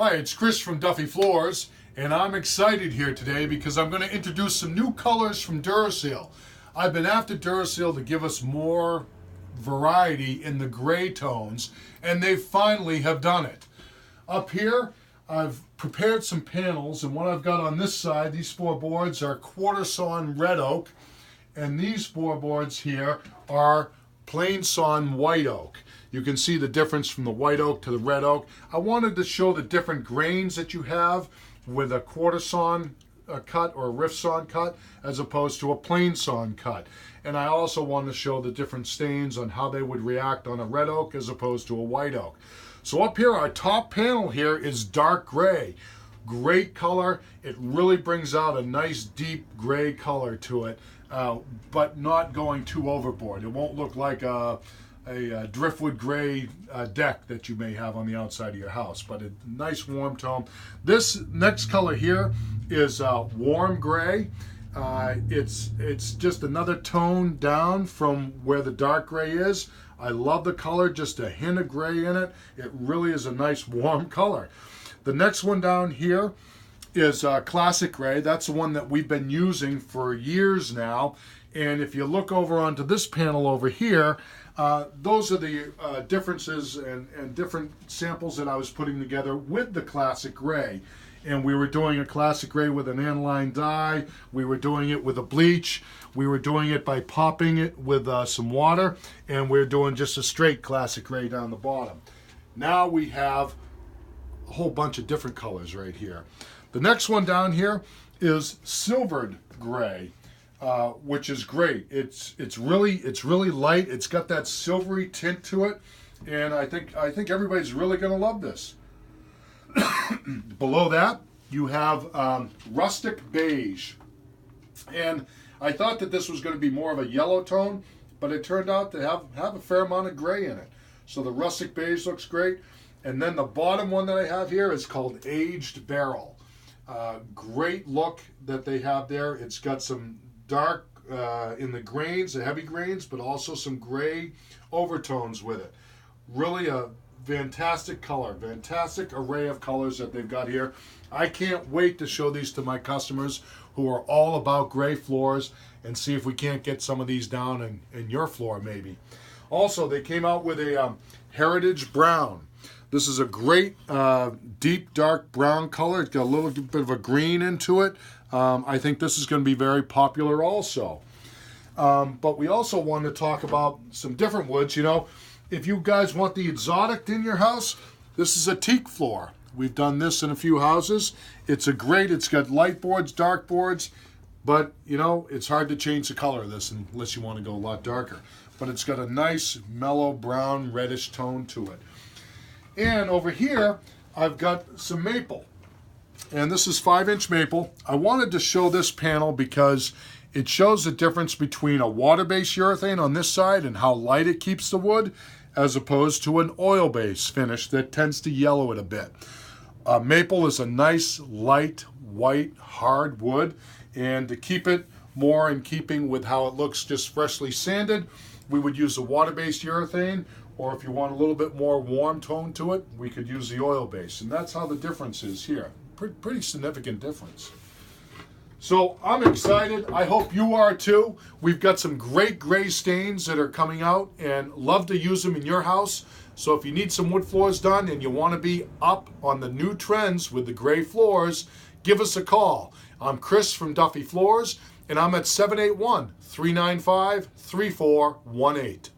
Hi, it's Chris from Duffy Floors, and I'm excited here today because I'm going to introduce some new colors from DuraSeal. I've been after DuraSeal to give us more variety in the gray tones, and they finally have done it. Up here, I've prepared some panels, and what I've got on this side, these four boards are quarter sawn red oak, and these four boards here are plain sawn white oak. You can see the difference from the white oak to the red oak. I wanted to show the different grains that you have with a quarter sawn cut or a rift sawn cut as opposed to a plain sawn cut. And I also wanted to show the different stains on how they would react on a red oak as opposed to a white oak. So up here, our top panel here is dark gray. Great color. It really brings out a nice deep gray color to it, but not going too overboard. It won't look like a driftwood gray deck that you may have on the outside of your house, but a nice warm tone. This next color here is warm gray. It's just another tone down from where the dark gray is. I love the color, just a hint of gray in it. It really is a nice warm color. The next one down here is classic gray. That's the one that we've been using for years now. And if you look over onto this panel over here, those are the differences and different samples that I was putting together with the classic gray. And we were doing a classic gray with an aniline dye. We were doing it with a bleach. We were doing it by popping it with some water. And we're doing just a straight classic gray down the bottom. Now we have a whole bunch of different colors right here. The next one down here is silvered gray. Which is great. It's really light. It's got that silvery tint to it, and I think everybody's really going to love this. Below that, you have rustic beige, and I thought that this was going to be more of a yellow tone, but it turned out to have a fair amount of gray in it. So the rustic beige looks great, and then the bottom one that I have here is called aged barrel. Great look that they have there. It's got some dark in the grains, the heavy grains, but also some gray overtones with it. Really a fantastic color, fantastic array of colors that they've got here. I can't wait to show these to my customers who are all about gray floors and see if we can't get some of these down in your floor maybe. Also, they came out with a heritage brown. This is a great deep dark brown color. It's got a little bit of a green into it. I think this is going to be very popular also. But we also want to talk about some different woods. You know, if you guys want the exotic in your house, this is a teak floor. We've done this in a few houses. It's got light boards, dark boards, but you know, it's hard to change the color of this unless you want to go a lot darker. But it's got a nice mellow brown reddish tone to it. And over here, I've got some maple. And this is 5-inch maple. I wanted to show this panel because it shows the difference between a water-based urethane on this side and how light it keeps the wood as opposed to an oil-based finish that tends to yellow it a bit. Maple is a nice, light, white, hard wood, and to keep it more in keeping with how it looks just freshly sanded, we would use a water-based urethane, or if you want a little bit more warm tone to it, we could use the oil-based. And that's how the difference is here. Pretty significant difference. So I'm excited. I hope you are too. We've got some great gray stains that are coming out and love to use them in your house. So if you need some wood floors done and you want to be up on the new trends with the gray floors, give us a call. I'm Chris from Duffy Floors, and I'm at 781-395-3418.